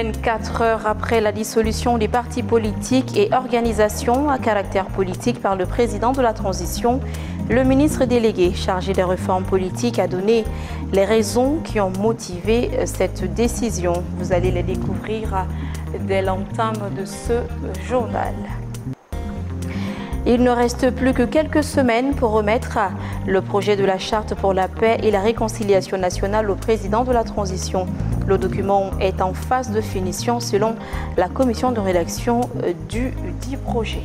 24 heures après la dissolution des partis politiques et organisations à caractère politique par le président de la transition, le ministre délégué chargé des réformes politiques a donné les raisons qui ont motivé cette décision. Vous allez les découvrir dès l'entame de ce journal. Il ne reste plus que quelques semaines pour remettre le projet de la charte pour la paix et la réconciliation nationale au président de la transition. Le document est en phase de finition selon la commission de rédaction du dit projet.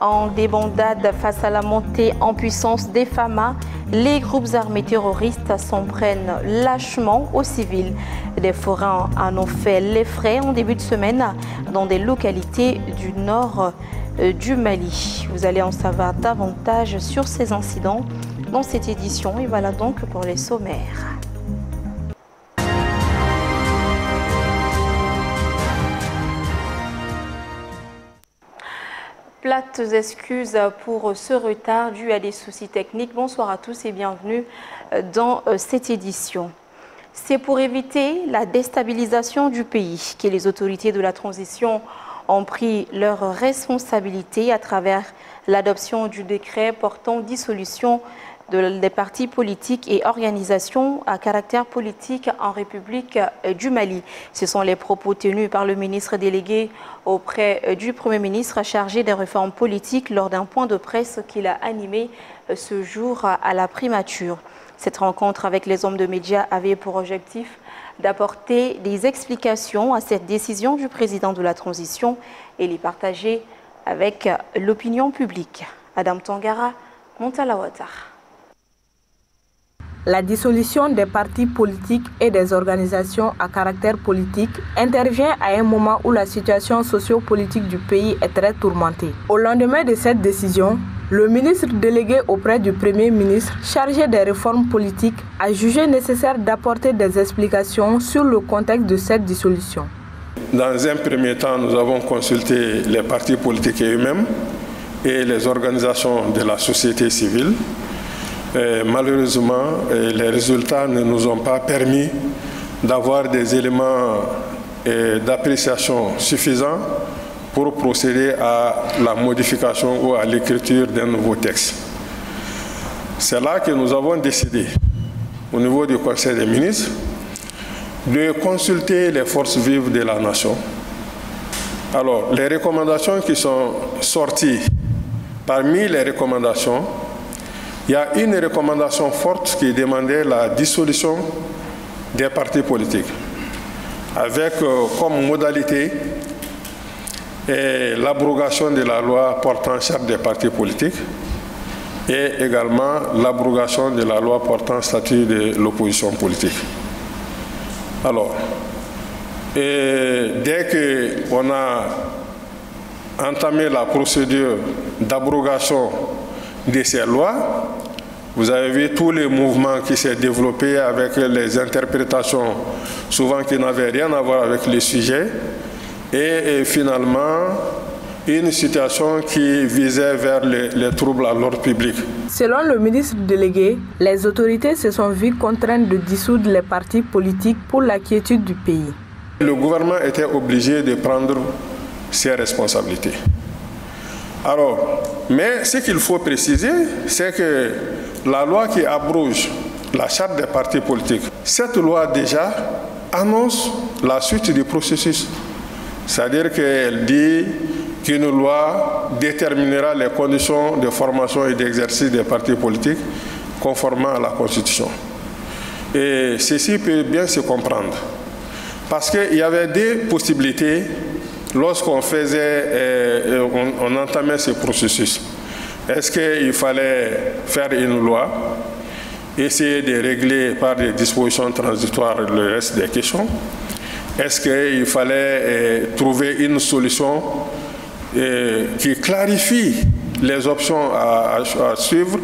En débandade face à la montée en puissance des FAMA, les groupes armés terroristes s'en prennent lâchement aux civils. Des forains en ont fait les frais en début de semaine dans des localités du nord du Mali. Vous allez en savoir davantage sur ces incidents dans cette édition et voilà donc pour les sommaires. Plates excuses pour ce retard dû à des soucis techniques. Bonsoir à tous et bienvenue dans cette édition. C'est pour éviter la déstabilisation du pays que les autorités de la transition ont pris leurs responsabilités à travers l'adoption du décret portant dissolution des partis politiques et organisations à caractère politique en République du Mali. Ce sont les propos tenus par le ministre délégué auprès du Premier ministre chargé des réformes politiques lors d'un point de presse qu'il a animé ce jour à la primature. Cette rencontre avec les hommes de médias avait pour objectif d'apporter des explications à cette décision du président de la transition et les partager avec l'opinion publique. Adam Tangara, Montalawata. La dissolution des partis politiques et des organisations à caractère politique intervient à un moment où la situation socio-politique du pays est très tourmentée. Au lendemain de cette décision, le ministre délégué auprès du Premier ministre chargé des réformes politiques a jugé nécessaire d'apporter des explications sur le contexte de cette dissolution. Dans un premier temps, nous avons consulté les partis politiques eux-mêmes et les organisations de la société civile. Malheureusement, les résultats ne nous ont pas permis d'avoir des éléments d'appréciation suffisants pour procéder à la modification ou à l'écriture d'un nouveau texte. C'est là que nous avons décidé, au niveau du Conseil des ministres, de consulter les forces vives de la nation. Alors, les recommandations qui sont sorties, parmi les recommandations, il y a une recommandation forte qui demandait la dissolution des partis politiques, avec comme modalité l'abrogation de la loi portant charte des partis politiques et également l'abrogation de la loi portant statut de l'opposition politique. Alors, dès qu'on a entamé la procédure d'abrogation de ces lois, vous avez vu tous les mouvements qui s'est développé avec les interprétations souvent qui n'avaient rien à voir avec le sujet et finalement une situation qui visait vers les troubles à l'ordre public. Selon le ministre délégué, les autorités se sont vues contraintes de dissoudre les partis politiques pour la quiétude du pays. Le gouvernement était obligé de prendre ses responsabilités. Alors, mais ce qu'il faut préciser, c'est que la loi qui abroge la charte des partis politiques, cette loi déjà annonce la suite du processus. C'est-à-dire qu'elle dit qu'une loi déterminera les conditions de formation et d'exercice des partis politiques conformément à la Constitution. Et ceci peut bien se comprendre. Parce qu'il y avait des possibilités lorsqu'on on entamait ce processus. Est-ce qu'il fallait faire une loi, essayer de régler par des dispositions transitoires le reste des questions? Est-ce qu'il fallait trouver une solution qui clarifie les options à suivre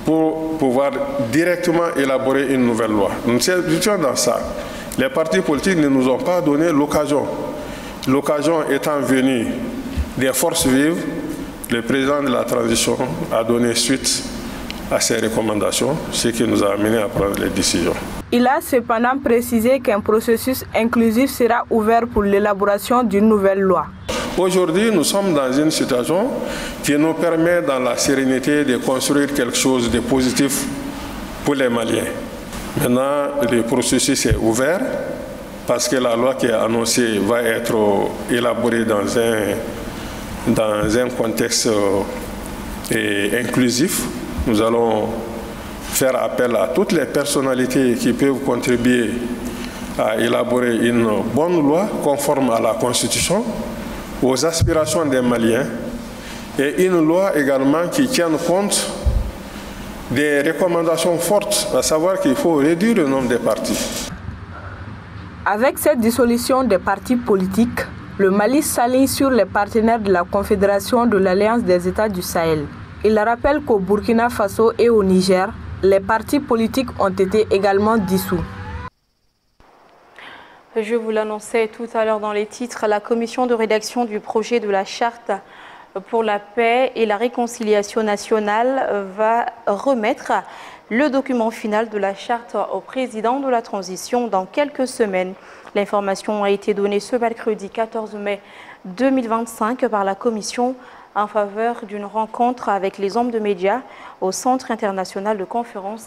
pour pouvoir directement élaborer une nouvelle loi? Nous sommes dans ça. Les partis politiques ne nous ont pas donné l'occasion. L'occasion étant venue des forces vives, le président de la transition a donné suite à ces recommandations, ce qui nous a amené à prendre les décisions. Il a cependant précisé qu'un processus inclusif sera ouvert pour l'élaboration d'une nouvelle loi. Aujourd'hui, nous sommes dans une situation qui nous permet, dans la sérénité, de construire quelque chose de positif pour les Maliens. Maintenant, le processus est ouvert parce que la loi qui est annoncée va être élaborée dans un contexte inclusif. Nous allons faire appel à toutes les personnalités qui peuvent contribuer à élaborer une bonne loi conforme à la Constitution, aux aspirations des Maliens, et une loi également qui tienne compte des recommandations fortes, à savoir qu'il faut réduire le nombre de partis. Avec cette dissolution des partis politiques, le Mali s'aligne sur les partenaires de la Confédération de l'Alliance des États du Sahel. Il rappelle qu'au Burkina Faso et au Niger, les partis politiques ont été également dissous. Je vous l'annonçais tout à l'heure dans les titres, la commission de rédaction du projet de la charte pour la paix et la réconciliation nationale va remettre le document final de la charte au président de la transition dans quelques semaines. L'information a été donnée ce mercredi 14 mai 2025 par la commission en faveur d'une rencontre avec les hommes de médias au Centre international de conférence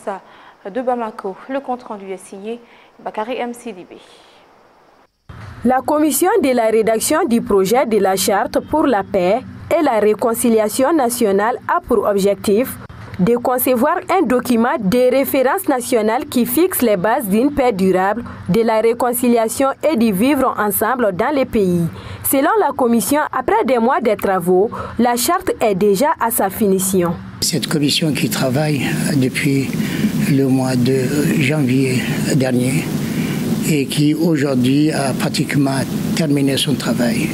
de Bamako. Le compte-rendu est signé Bakary M. Sidibé. La commission de la rédaction du projet de la charte pour la paix et la réconciliation nationale a pour objectif de concevoir un document de référence nationale qui fixe les bases d'une paix durable, de la réconciliation et du vivre ensemble dans les pays. Selon la commission, après des mois de travaux, la charte est déjà à sa finition. Cette commission qui travaille depuis le mois de janvier dernier et qui aujourd'hui a pratiquement terminé son travail.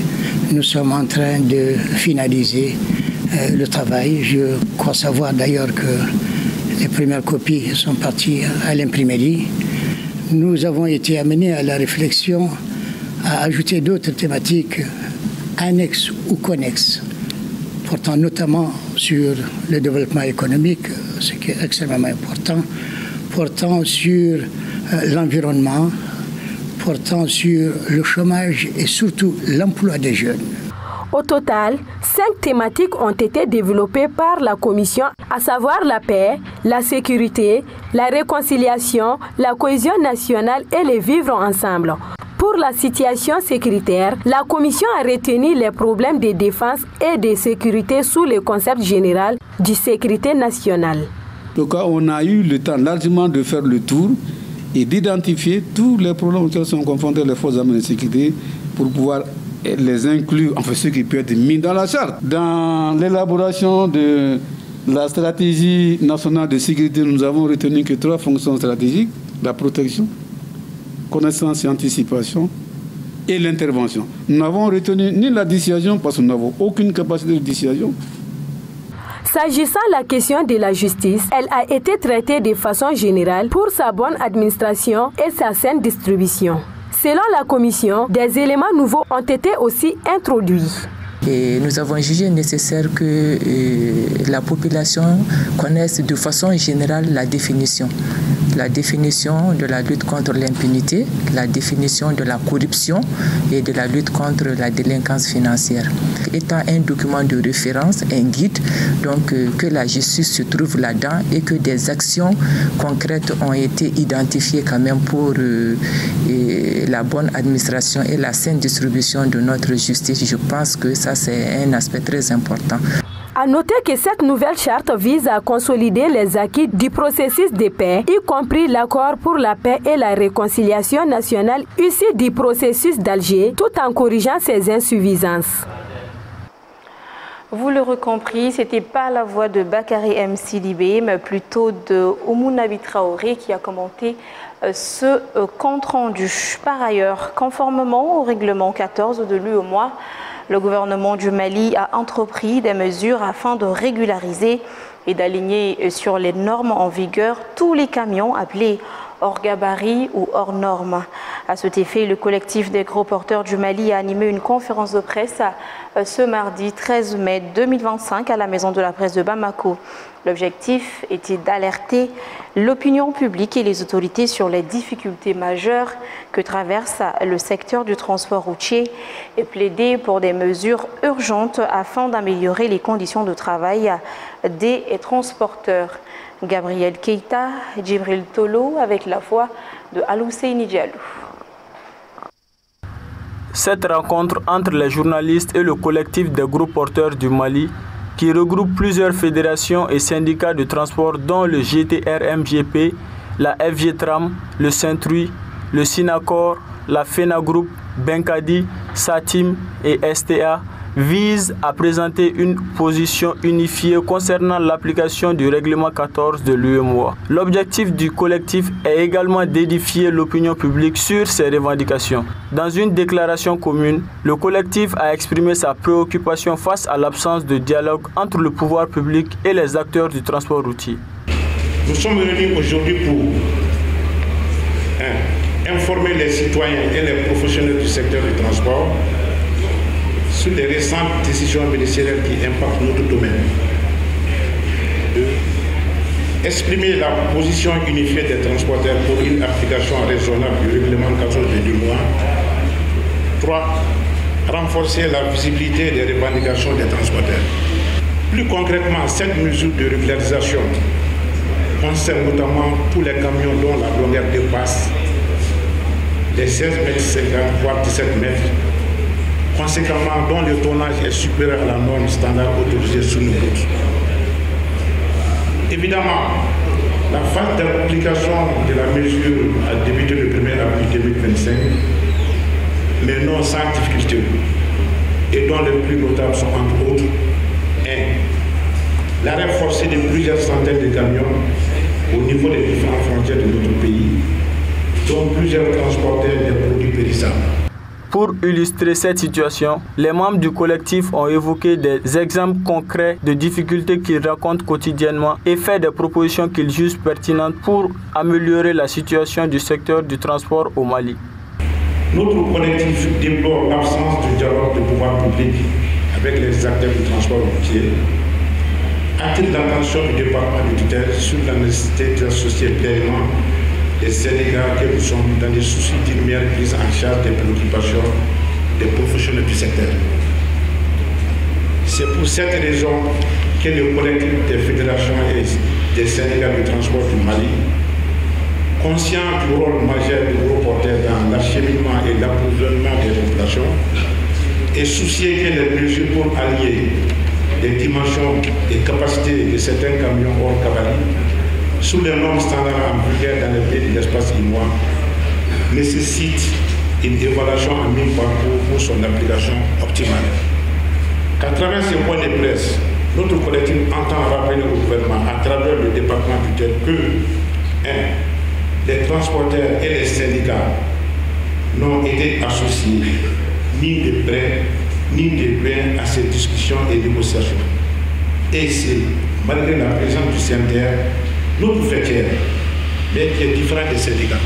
Nous sommes en train de finaliser le travail. Je crois savoir d'ailleurs que les premières copies sont parties à l'imprimerie. Nous avons été amenés à la réflexion à ajouter d'autres thématiques annexes ou connexes, portant notamment sur le développement économique, ce qui est extrêmement important, portant sur l'environnement, portant sur le chômage et surtout l'emploi des jeunes. Au total, 5 thématiques ont été développées par la commission, à savoir la paix, la sécurité, la réconciliation, la cohésion nationale et le vivre ensemble. Pour la situation sécuritaire, la commission a retenu les problèmes de défense et de sécurité sous le concept général de sécurité nationale. Donc, on a eu le temps largement de faire le tour et d'identifier tous les problèmes auxquels sont confrontés les forces armées de sécurité pour pouvoir les inclure, enfin ce qui peut être mis dans la charte. Dans l'élaboration de la stratégie nationale de sécurité, nous avons retenu que 3 fonctions stratégiques: la protection, connaissance et anticipation, et l'intervention. Nous n'avons retenu ni la dissuasion parce que nous n'avons aucune capacité de dissuasion. S'agissant de la question de la justice, elle a été traitée de façon générale pour sa bonne administration et sa saine distribution. Selon la commission, des éléments nouveaux ont été aussi introduits. Et nous avons jugé nécessaire que la population connaisse de façon générale la définition de la lutte contre l'impunité, la définition de la corruption et de la lutte contre la délinquance financière. Étant un document de référence, un guide, donc que la justice se trouve là-dedans et que des actions concrètes ont été identifiées quand même pour la bonne administration et la saine distribution de notre justice. Je pense que ça, c'est un aspect très important. À noter que cette nouvelle charte vise à consolider les acquis du processus de paix, y compris l'accord pour la paix et la réconciliation nationale issu du processus d'Alger, tout en corrigeant ses insuffisances. Vous l'aurez compris, ce n'était pas la voix de Bakary M. Sidibé, mais plutôt de Oumouna Traoré qui a commenté ce compte-rendu. Par ailleurs, conformément au règlement 14 de l'UEMOA, le gouvernement du Mali a entrepris des mesures afin de régulariser et d'aligner sur les normes en vigueur tous les camions appelés hors gabarit ou hors normes. À cet effet, le collectif des gros porteurs du Mali a animé une conférence de presse ce mardi 13 mai 2025 à la Maison de la Presse de Bamako. L'objectif était d'alerter l'opinion publique et les autorités sur les difficultés majeures que traverse le secteur du transport routier et plaider pour des mesures urgentes afin d'améliorer les conditions de travail des transporteurs. Gabriel Keita, Djibril Tolo avec la voix de Alousseyni Diallo. Cette rencontre entre les journalistes et le collectif des gros porteurs du Mali, qui regroupe plusieurs fédérations et syndicats de transport dont le GTR-MGP, la FG-Tram, le Saint-Louis, le Sinacor, la FENA Group, Benkadi, Satim et STA, vise à présenter une position unifiée concernant l'application du règlement 14 de l'UEMOA. L'objectif du collectif est également d'édifier l'opinion publique sur ces revendications. Dans une déclaration commune, le collectif a exprimé sa préoccupation face à l'absence de dialogue entre le pouvoir public et les acteurs du transport routier. Nous sommes réunis aujourd'hui pour informer les citoyens et les professionnels du secteur du transport sur les récentes décisions ministérielles qui impactent notre domaine. 2. Exprimer la position unifiée des transporteurs pour une application raisonnable du règlement 14 de l'UEMOA. 3. Renforcer la visibilité des revendications des transporteurs. Plus concrètement, cette mesure de régularisation concerne notamment tous les camions dont la longueur dépasse les 16 mètres 50 voire 17 mètres. Conséquemment, dont le tonnage est supérieur à la norme standard autorisée sur nos routes. Évidemment, la phase d'application de la mesure a débuté le 1er avril 2025, mais non sans difficulté, et dont les plus notables sont entre autres 1. L'arrêt forcé de plusieurs centaines de camions au niveau des différentes frontières de notre pays, dont plusieurs transporteurs des produits périssables. Pour illustrer cette situation, les membres du collectif ont évoqué des exemples concrets de difficultés qu'ils rencontrent quotidiennement et fait des propositions qu'ils jugent pertinentes pour améliorer la situation du secteur du transport au Mali. Notre collectif déplore l'absence de dialogue de pouvoir public avec les acteurs du transport routier, attire l'attention du département de tutelle sur la nécessité d'associer pleinement les syndicats que nous sommes dans des soucis d'une meilleure prise en charge des préoccupations des professionnels du secteur. C'est pour cette raison que le collectif des fédérations et des syndicats de transport du Mali, conscient du rôle majeur du gros porteur dans l'acheminement et l'approvisionnement des populations, est soucieux que les mesures pour allier les dimensions et capacités de certains camions hors cavalerie sous les normes standards en vigueur dans les pays de l'espace IMOA nécessite une évaluation en mi-parcours pour son application optimale. Qu'à travers ces points de presse, notre collectif entend rappeler au gouvernement à travers le département du TEL que 1. Les transporteurs et les syndicats n'ont été associés ni de près ni de loin à ces discussions et négociations. Et c'est, malgré la présence du CNTR, notre fêtière, mais qui est différent des syndicats.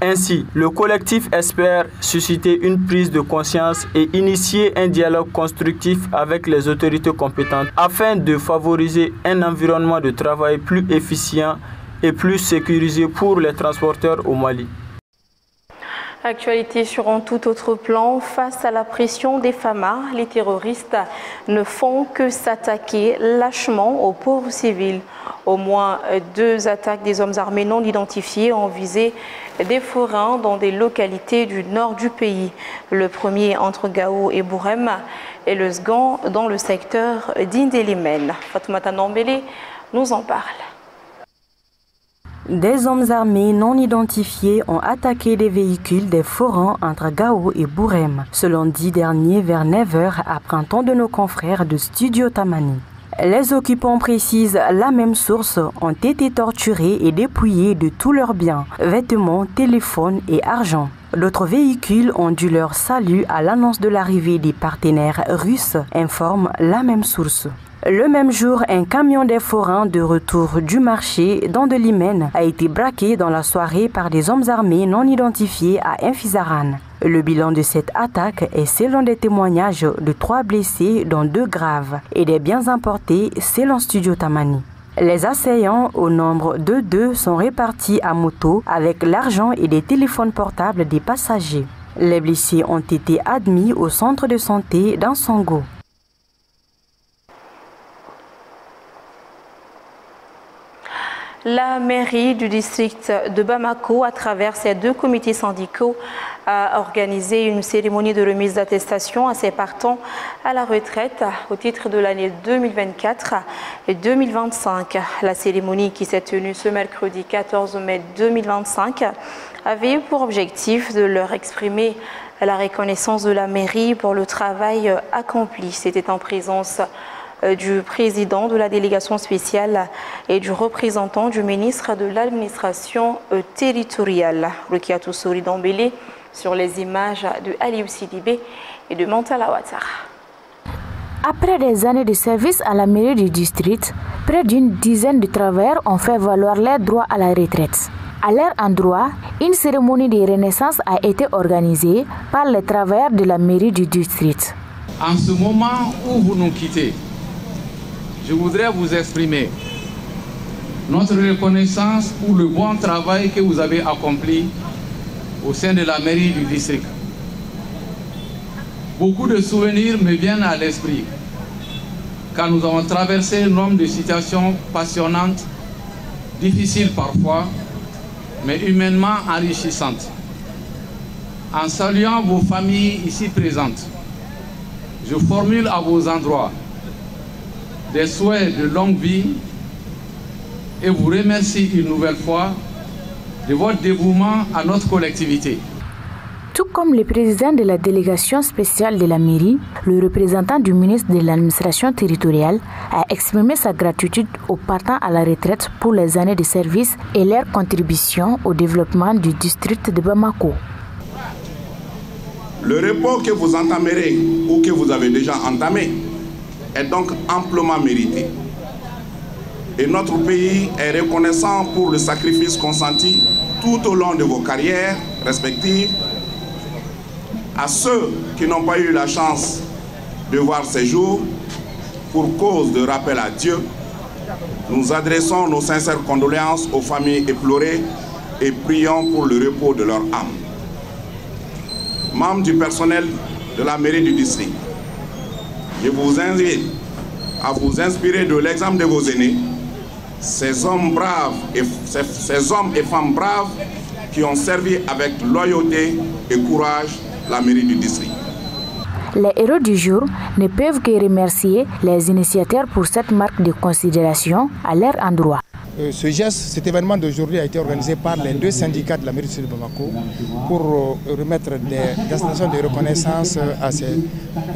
Ainsi, le collectif espère susciter une prise de conscience et initier un dialogue constructif avec les autorités compétentes afin de favoriser un environnement de travail plus efficient et plus sécurisé pour les transporteurs au Mali. Actualité sur un tout autre plan, face à la pression des FAMA, les terroristes ne font que s'attaquer lâchement aux pauvres civils. Au moins 2 attaques des hommes armés non identifiés ont visé des forains dans des localités du nord du pays. Le premier entre Gao et Bourem et le second dans le secteur d'Indélimène. Fatoumata Nombele nous en parle. Des hommes armés non identifiés ont attaqué des véhicules des forains entre Gao et Bourem, ce lundi dernier vers 9h, apprend-on de nos confrères de Studio Tamani. Les occupants précisent la même source ont été torturés et dépouillés de tous leurs biens, vêtements, téléphones et argent. D'autres véhicules ont dû leur salut à l'annonce de l'arrivée des partenaires russes, informe la même source. Le même jour, un camion des forains de retour du marché dans de l'Imen a été braqué dans la soirée par des hommes armés non identifiés à Infizaran. Le bilan de cette attaque est, selon des témoignages, de 3 blessés, dont 2 graves, et des biens emportés, selon Studio Tamani. Les assaillants, au nombre de 2, sont répartis à moto avec l'argent et des téléphones portables des passagers. Les blessés ont été admis au centre de santé d'Ansongo. La mairie du district de Bamako, à travers ses 2 comités syndicaux, a organisé une cérémonie de remise d'attestation à ses partants à la retraite au titre de l'année 2024 et 2025. La cérémonie qui s'est tenue ce mercredi 14 mai 2025 avait eu pour objectif de leur exprimer la reconnaissance de la mairie pour le travail accompli. C'était en présence du président de la délégation spéciale et du représentant du ministre de l'administration territoriale. Rukiatou Souri Dambélé sur les images de Aliou Sidibé et de Mantala Ouattara. Après des années de service à la mairie du district, près d'une dizaine de travailleurs ont fait valoir leurs droits à la retraite. À leur endroit, une cérémonie de renaissance a été organisée par les travailleurs de la mairie du district. En ce moment où vous nous quittez, je voudrais vous exprimer notre reconnaissance pour le bon travail que vous avez accompli au sein de la mairie du district. Beaucoup de souvenirs me viennent à l'esprit car nous avons traversé un nombre de situations passionnantes, difficiles parfois, mais humainement enrichissantes. En saluant vos familles ici présentes, je formule à vos endroits des souhaits de longue vie et vous remercie une nouvelle fois de votre dévouement à notre collectivité. Tout comme le président de la délégation spéciale de la mairie, le représentant du ministre de l'administration territoriale a exprimé sa gratitude aux partants à la retraite pour les années de service et leur contribution au développement du district de Bamako. Le repos que vous entamerez ou que vous avez déjà entamé est donc amplement mérité. Et notre pays est reconnaissant pour le sacrifice consenti tout au long de vos carrières respectives. À ceux qui n'ont pas eu la chance de voir ces jours, pour cause de rappel à Dieu, nous adressons nos sincères condoléances aux familles éplorées et prions pour le repos de leur âme. Membres du personnel de la mairie du district, je vous invite à vous inspirer de l'exemple de vos aînés, ces hommes et femmes braves qui ont servi avec loyauté et courage la mairie du district. Les héros du jour ne peuvent que remercier les initiateurs pour cette marque de considération à leur endroit. Ce geste, cet événement d'aujourd'hui a été organisé par les 2 syndicats de la mairie de Bamako pour remettre des attestations de reconnaissance à ces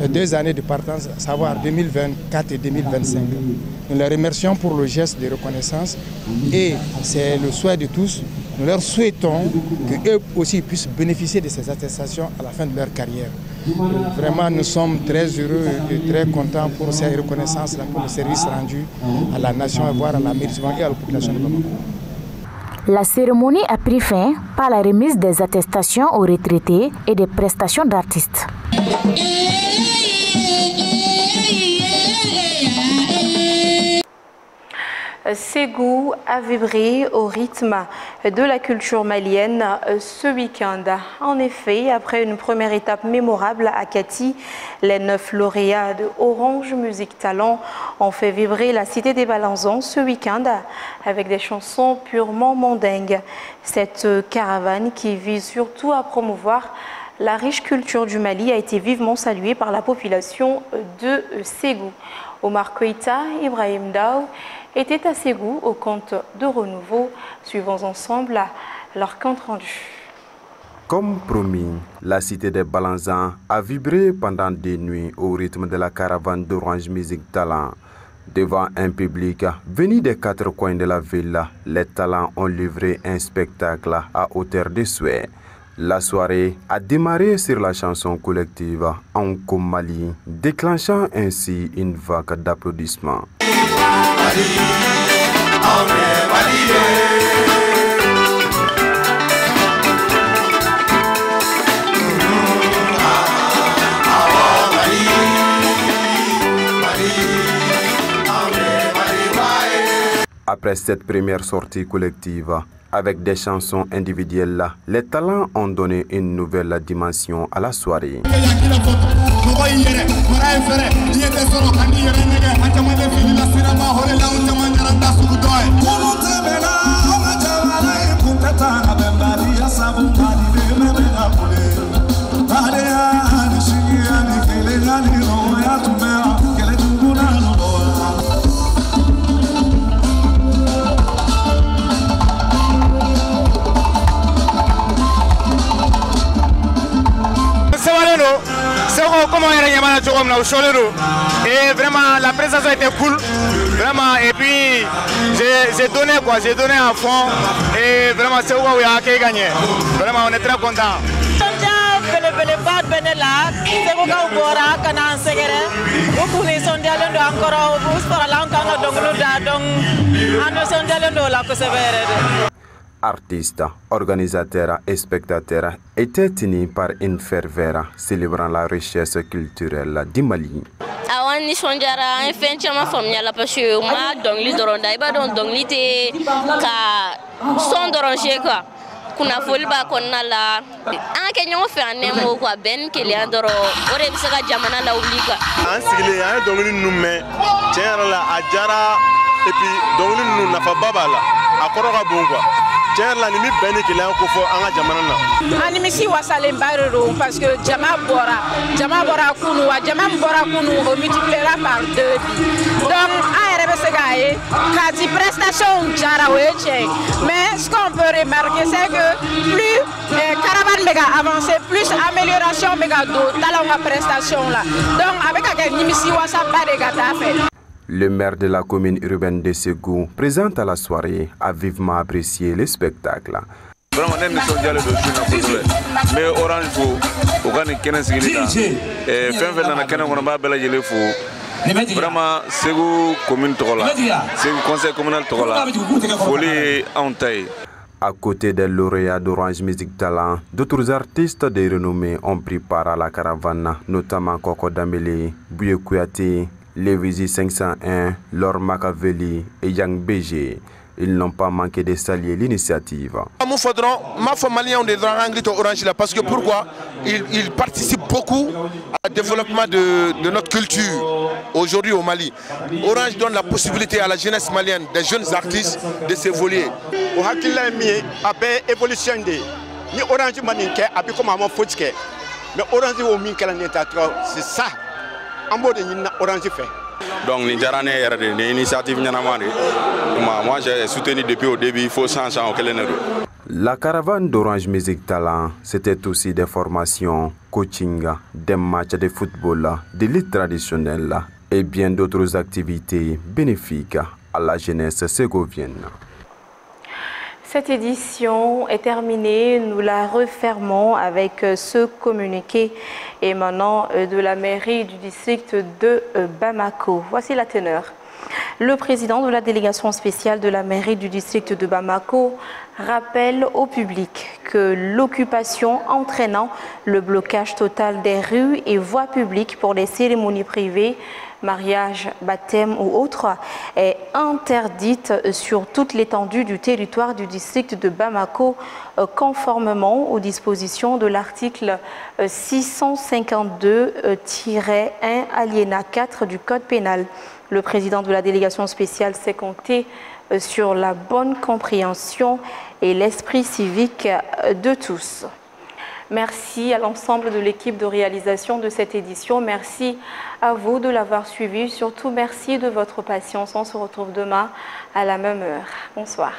2 années de partance, à savoir 2024 et 2025. Nous les remercions pour le geste de reconnaissance et c'est le souhait de tous. Nous leur souhaitons qu'eux aussi puissent bénéficier de ces attestations à la fin de leur carrière. Vraiment, nous sommes très heureux et très contents pour ces reconnaissances-là, pour le service rendu à la nation, voire à la mairie et à la population de Bamako. La cérémonie a pris fin par la remise des attestations aux retraités et des prestations d'artistes. Ségou a vibré au rythme de la culture malienne ce week-end. En effet, après une première étape mémorable à Kati, les 9 lauréats de Orange Music Talent ont fait vibrer la cité des Balanzans ce week-end avec des chansons purement mondingues. Cette caravane qui vise surtout à promouvoir la riche culture du Mali a été vivement saluée par la population de Ségou. Omar Koïta, Ibrahim Daou était à Ségou au compte de renouveau. Suivons ensemble leur compte rendu. Comme promis, la cité des Balanzans a vibré pendant des nuits au rythme de la caravane d'Orange Music Talent. Devant un public venu des 4 coins de la ville, les talents ont livré un spectacle à hauteur de souhait. La soirée a démarré sur la chanson collective Anko Mali, déclenchant ainsi une vague d'applaudissements. Après cette première sortie collective, avec des chansons individuelles, les talents ont donné une nouvelle dimension à la soirée. Et vraiment la présentation était cool, vraiment, et puis j'ai donné à fond et vraiment c'est où on a gagné. Vraiment on est très content. Artistes, organisateurs et spectateurs étaient unis par une ferveur célébrant la richesse culturelle du Mali. Awani sonjara en fen chama famia la parce que ma dongli doronda iba don dongli te ka son doronje quoi kuna foli ba konna la an ke nyon fe anemo quoi ben ke le andoro ore bisa ka jamana la obliga an sigile an dongli numme tiara la ajara et puis dongli nu nafa baba la akoro ka bon quoi. Animisi wasalen barero parce que jama bora kunu on multipliera par 2. Donc quasi prestation mais ce qu'on peut remarquer c'est que plus caravane méga avancé, plus amélioration méga do talent prestation là. Donc avec animisi wasa pas de gata fait. Le maire de la commune urbaine de Ségou, présent à la soirée, a vivement apprécié le spectacle. Vraiment, mais Orange, vraiment, Ségou commune Ségou conseil communal folie en taille. À côté des lauréats d'Orange Music Talent, d'autres artistes de renommée ont pris part à la caravane, notamment Koko Dambélé, Bouye Kouyaté, Lévisi 501, Laure Makaveli et Yang BG. Ils n'ont pas manqué de saluer l'initiative. Parce que pourquoi il participe beaucoup au développement de notre culture aujourd'hui au Mali. Orange donne la possibilité à la jeunesse malienne, des jeunes artistes, de s'évoluer. Mais Orange c'est ça. Donc, l'initiative, moi j'ai soutenu depuis au début, il faut changer en quel. La caravane d'Orange Music Talent, c'était aussi des formations, coaching, des matchs de football, des luttes traditionnelles et bien d'autres activités bénéfiques à la jeunesse ségovienne. Cette édition est terminée, nous la refermons avec ce communiqué émanant de la mairie du district de Bamako. Voici la teneur. Le président de la délégation spéciale de la mairie du district de Bamako rappelle au public que l'occupation entraînant le blocage total des rues et voies publiques pour les cérémonies privées, mariage, baptême ou autres, est interdite sur toute l'étendue du territoire du district de Bamako, conformément aux dispositions de l'article 652-1 alinéa 4 du Code pénal. Le président de la délégation spéciale s'est compté sur la bonne compréhension et l'esprit civique de tous. Merci à l'ensemble de l'équipe de réalisation de cette édition. Merci à vous de l'avoir suivi. Surtout, merci de votre patience. On se retrouve demain à la même heure. Bonsoir.